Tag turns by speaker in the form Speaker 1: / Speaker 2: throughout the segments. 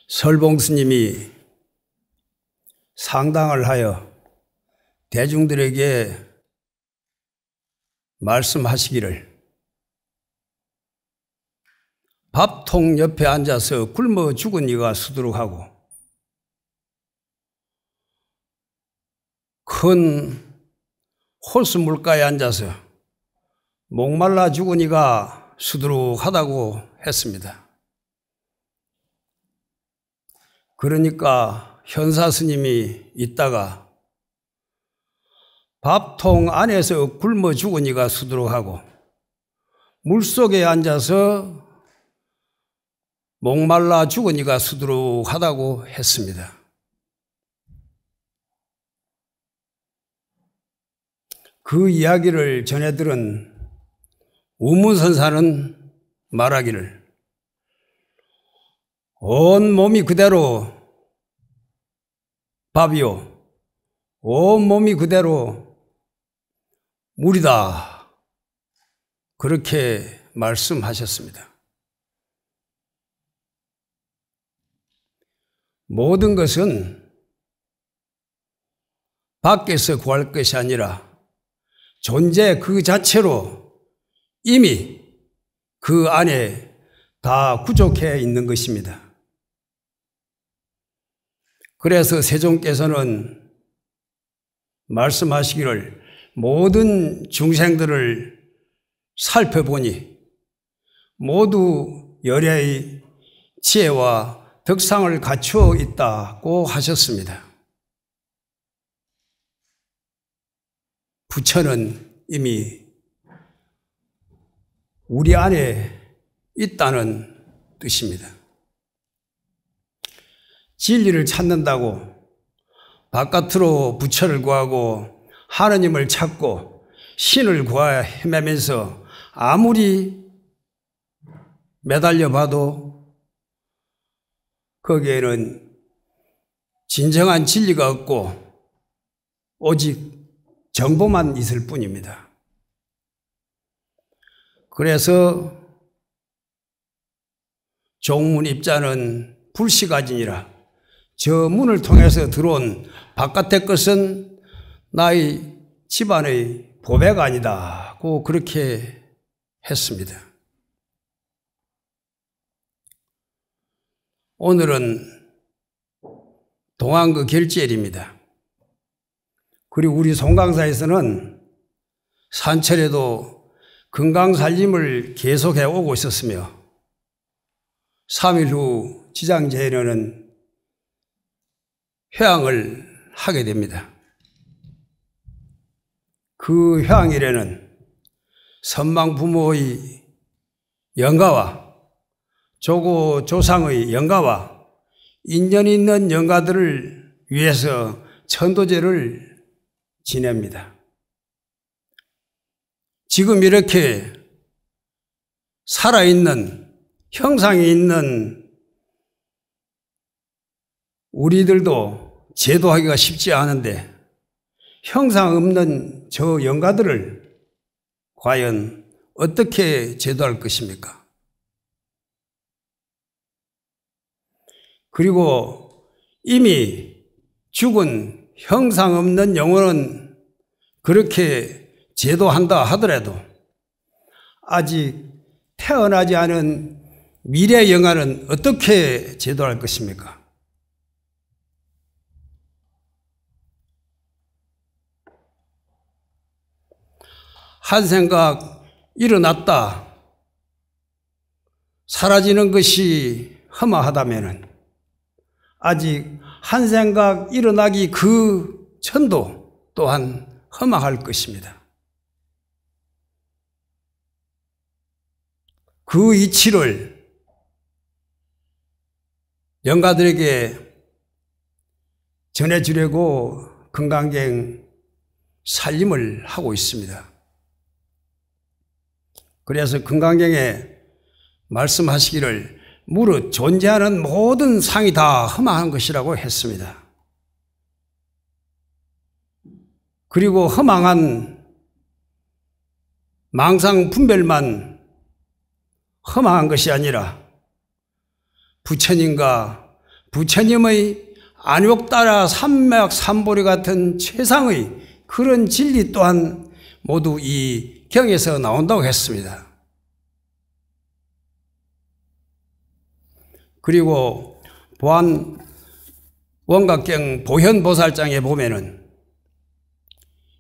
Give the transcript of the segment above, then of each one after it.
Speaker 1: 설봉 스님이 상당을 하여 대중들에게 말씀하시기를 밥통 옆에 앉아서 굶어 죽은 이가 수두룩하고 큰 호수 물가에 앉아서 목말라 죽은 이가 수두룩하다고 했습니다. 그러니까 현사 스님이 있다가 밥통 안에서 굶어 죽은 이가 수두룩하고 물속에 앉아서 목말라 죽은 이가 수두룩하다고 했습니다. 그 이야기를 전해 들은 우문선사는 말하기를 온 몸이 그대로 밥이요, 온 몸이 그대로 물이다. 그렇게 말씀하셨습니다. 모든 것은 밖에서 구할 것이 아니라 존재 그 자체로 이미 그 안에 다 구족해 있는 것입니다. 그래서 세존께서는 말씀하시기를 모든 중생들을 살펴보니 모두 열애의 지혜와 덕상을 갖추어 있다고 하셨습니다. 부처는 이미 우리 안에 있다는 뜻입니다. 진리를 찾는다고 바깥으로 부처를 구하고 하느님을 찾고 신을 구하여 헤매면서 아무리 매달려 봐도 거기에는 진정한 진리가 없고 오직 정보만 있을 뿐입니다. 그래서 종문 입자는 불시가진이라 저 문을 통해서 들어온 바깥의 것은 나의 집안의 보배가 아니다고 그렇게 했습니다. 오늘은 동안그 결제일입니다. 그리고 우리 송강사에서는 산철에도 건강살림을 계속해 오고 있었으며 3일 후 지장제일에는 회항을 하게 됩니다. 그 회항일에는 선망 부모의 영가와 조고 조상의 영가와 인연 있는 영가들을 위해서 천도제를 지냅니다. 지금 이렇게 살아있는 형상이 있는 우리들도 제도하기가 쉽지 않은데 형상 없는 저 영가들을 과연 어떻게 제도할 것입니까? 그리고 이미 죽은 형상 없는 영혼은 그렇게 제도한다 하더라도 아직 태어나지 않은 미래 영혼은 어떻게 제도할 것입니까? 한 생각 일어났다 사라지는 것이 허망하다면 아직 한 생각 일어나기 그 전도 또한 허망할 것입니다. 그 이치를 영가들에게 전해주려고 금강경 살림을 하고 있습니다. 그래서 금강경에 말씀하시기를 무릇 존재하는 모든 상이 다 허망한 것이라고 했습니다. 그리고 허망한 망상 분별만 허망한 것이 아니라 부처님과 부처님의 안욕따라 삼맥삼보리 같은 최상의 그런 진리 또한 모두 이 경에서 나온다고 했습니다. 그리고 보안 원각경 보현보살장에 보면은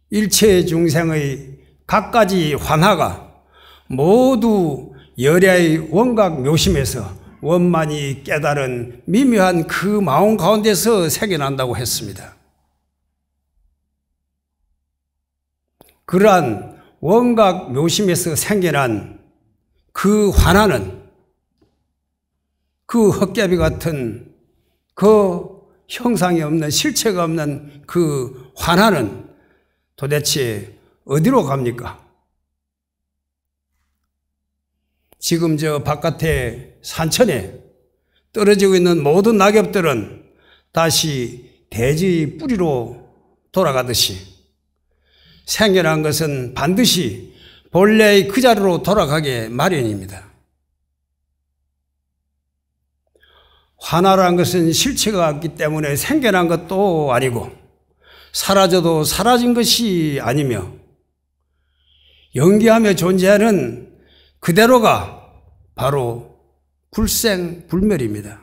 Speaker 1: 일체 중생의 갖가지 환화가 모두 열야의 원각 묘심에서 원만히 깨달은 미묘한 그 마음 가운데서 생겨난다고 했습니다. 그러한 원각 묘심에서 생겨난 그 환화는 그 헛개비 같은 그 형상이 없는 실체가 없는 그 환화는 도대체 어디로 갑니까? 지금 저 바깥에 산천에 떨어지고 있는 모든 낙엽들은 다시 대지의 뿌리로 돌아가듯이 생겨난 것은 반드시 본래의 그 자리로 돌아가게 마련입니다. 환화라는 것은 실체가 없기 때문에 생겨난 것도 아니고 사라져도 사라진 것이 아니며 연기하며 존재하는 그대로가 바로 불생불멸입니다.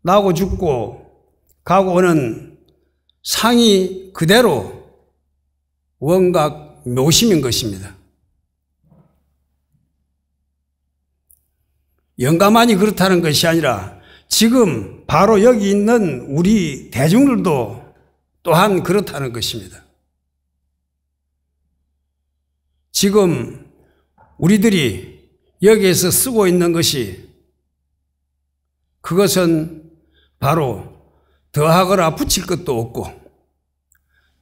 Speaker 1: 나고 죽고 가고 오는 상이 그대로 원각 묘심인 것입니다. 영가만이 그렇다는 것이 아니라 지금 바로 여기 있는 우리 대중들도 또한 그렇다는 것입니다. 지금 우리들이 여기에서 쓰고 있는 것이 그것은 바로 더하거나 붙일 것도 없고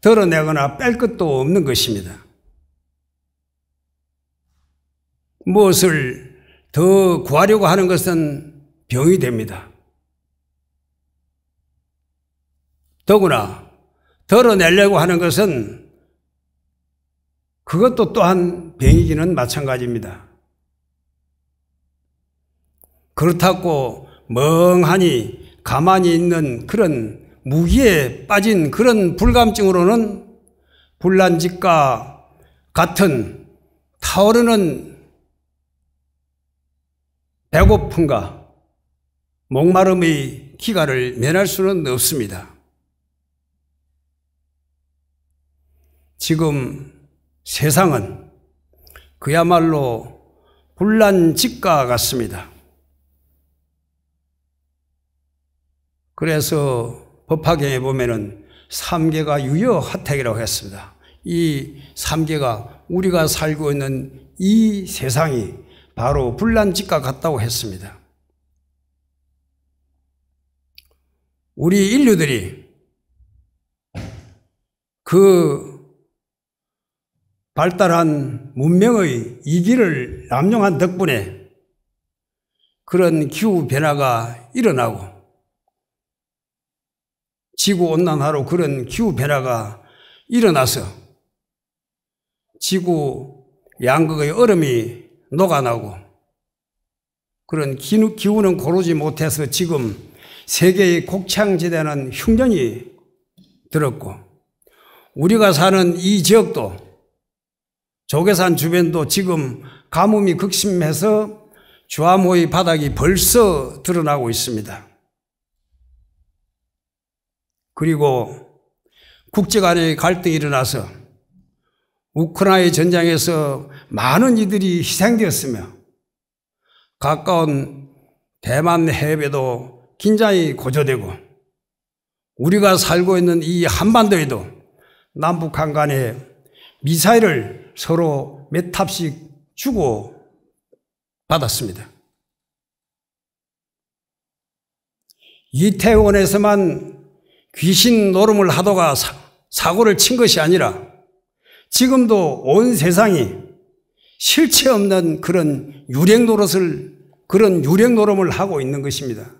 Speaker 1: 덜어내거나 뺄 것도 없는 것입니다. 무엇을 더 구하려고 하는 것은 병이 됩니다. 더구나 덜어내려고 하는 것은 그것도 또한 병이기는 마찬가지입니다. 그렇다고 멍하니 가만히 있는 그런 무기에 빠진 그런 불감증으로는 불난집과 같은 타오르는 배고픔과 목마름의 기가를 면할 수는 없습니다. 지금 세상은 그야말로 불난집과 같습니다. 그래서 법화경에 보면은 삼계가 유여하택이라고 했습니다. 이 삼계가 우리가 살고 있는 이 세상이 바로 불난집과 같다고 했습니다. 우리 인류들이 그 발달한 문명의 이기를 남용한 덕분에 그런 기후변화가 일어나고 지구온난화로 그런 기후변화가 일어나서 지구 양극의 얼음이 녹아나고 그런 기후는 고르지 못해서 지금 세계의 곡창지대는 흉년이 들었고 우리가 사는 이 지역도 조계산 주변도 지금 가뭄이 극심해서 주암호의 바닥이 벌써 드러나고 있습니다. 그리고 국제 간의 갈등이 일어나서 우크라이나 전장에서 많은 이들이 희생되었으며 가까운 대만 해협에도 긴장이 고조되고 우리가 살고 있는 이 한반도에도 남북한 간에 미사일을 서로 몇 탑씩 주고 받았습니다. 이태원에서만 귀신 노름을 하다가 사고를 친 것이 아니라 지금도 온 세상이 실체 없는 그런 유령 노름을 하고 있는 것입니다.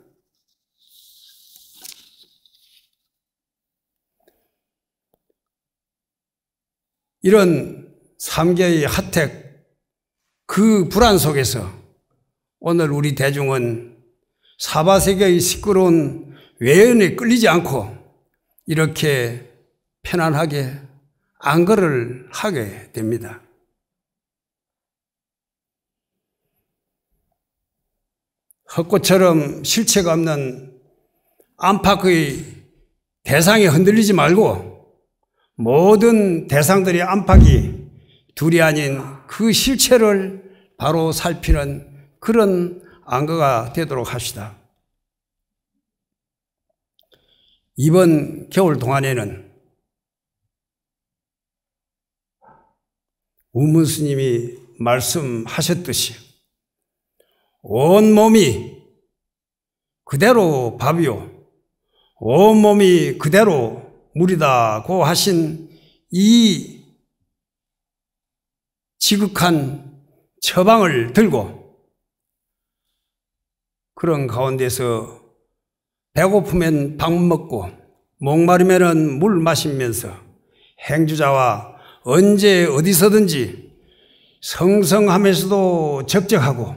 Speaker 1: 이런 삼계의 하택, 그 불안 속에서 오늘 우리 대중은 사바세계의 시끄러운 외연에 끌리지 않고 이렇게 편안하게 안거를 하게 됩니다. 헛꽃처럼 실체가 없는 안팎의 대상에 흔들리지 말고 모든 대상들의 안팎이 둘이 아닌 그 실체를 바로 살피는 그런 안거가 되도록 합시다. 이번 겨울 동안에는 우문스님이 말씀하셨듯이 온몸이 그대로 밥이요 온몸이 그대로 물이다고 하신 이 지극한 처방을 들고 그런 가운데서 배고프면 밥 먹고 목마르면 물 마시면서 행주자와 언제 어디서든지 성성하면서도 적적하고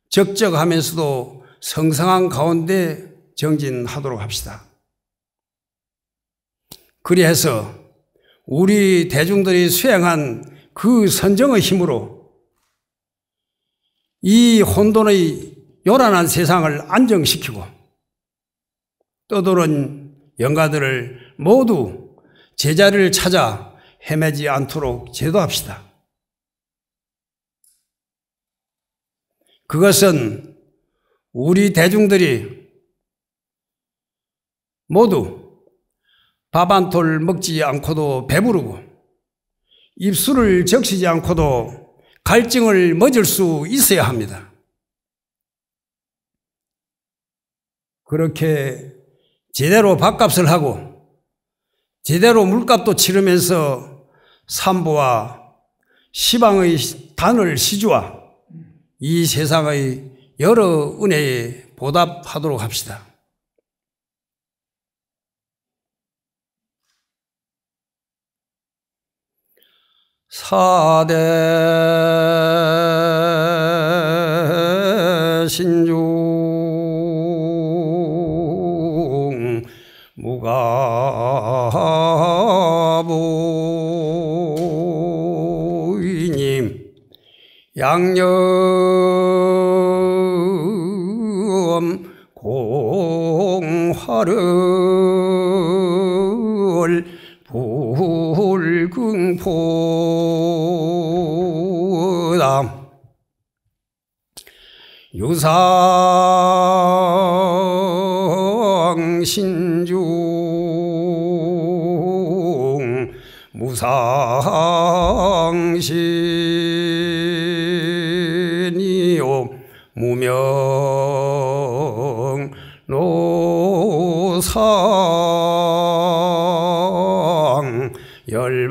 Speaker 1: 적적하면서도 성성한 가운데 정진하도록 합시다. 그리해서 우리 대중들이 수행한 그 선정의 힘으로 이 혼돈의 요란한 세상을 안정시키고 떠도는 영가들을 모두 제자리를 찾아 헤매지 않도록 제도합시다. 그것은 우리 대중들이 모두 밥 한 톨 먹지 않고도 배부르고 입술을 적시지 않고도 갈증을 멎을 수 있어야 합니다. 그렇게 제대로 밥값을 하고 제대로 물값도 치르면서 삼보와 시방의 단을 시주와 이 세상의 여러 은혜에 보답하도록 합시다. 사대 신중 무가보이님 양념 공화를 불궁포담 유상신중 무상신이요 무명노상 열반로로담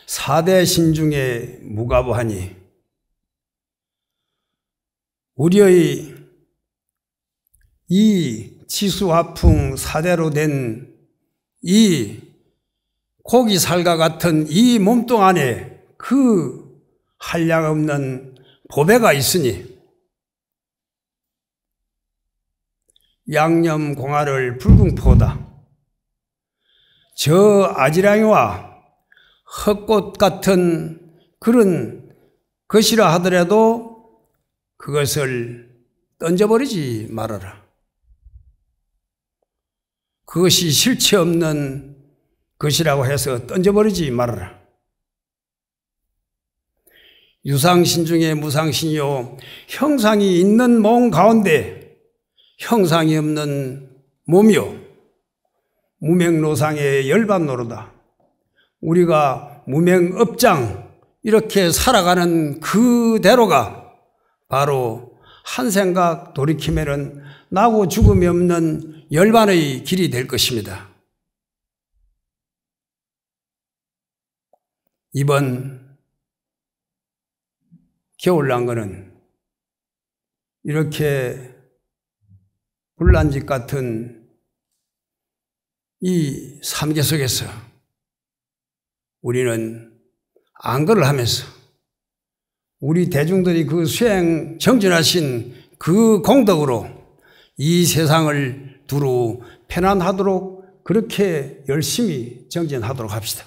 Speaker 1: 사대 신중에 무가보하니 우리의 이 지수화풍 사대로 된 이 고기살과 같은 이 몸뚱 안에 그 한량없는 보배가 있으니 양념공화를 불궁포다. 저 아지랑이와 헛꽃 같은 그런 것이라 하더라도 그것을 던져버리지 말아라. 그것이 실체 없는 것이라고 해서 던져버리지 말아라. 유상신 중에 무상신이요 형상이 있는 몸 가운데 형상이 없는 몸이요 무명노상의 열반노로다. 우리가 무명업장 이렇게 살아가는 그대로가 바로 한 생각 돌이키면은 나고 죽음이 없는 열반의 길이 될 것입니다. 이번 겨울난거는 이렇게 불난집 같은 이 삼계 속에서 우리는 안거를 하면서 우리 대중들이 그 수행 정진하신 그 공덕으로 이 세상을 두루 편안하도록 그렇게 열심히 정진하도록 합시다.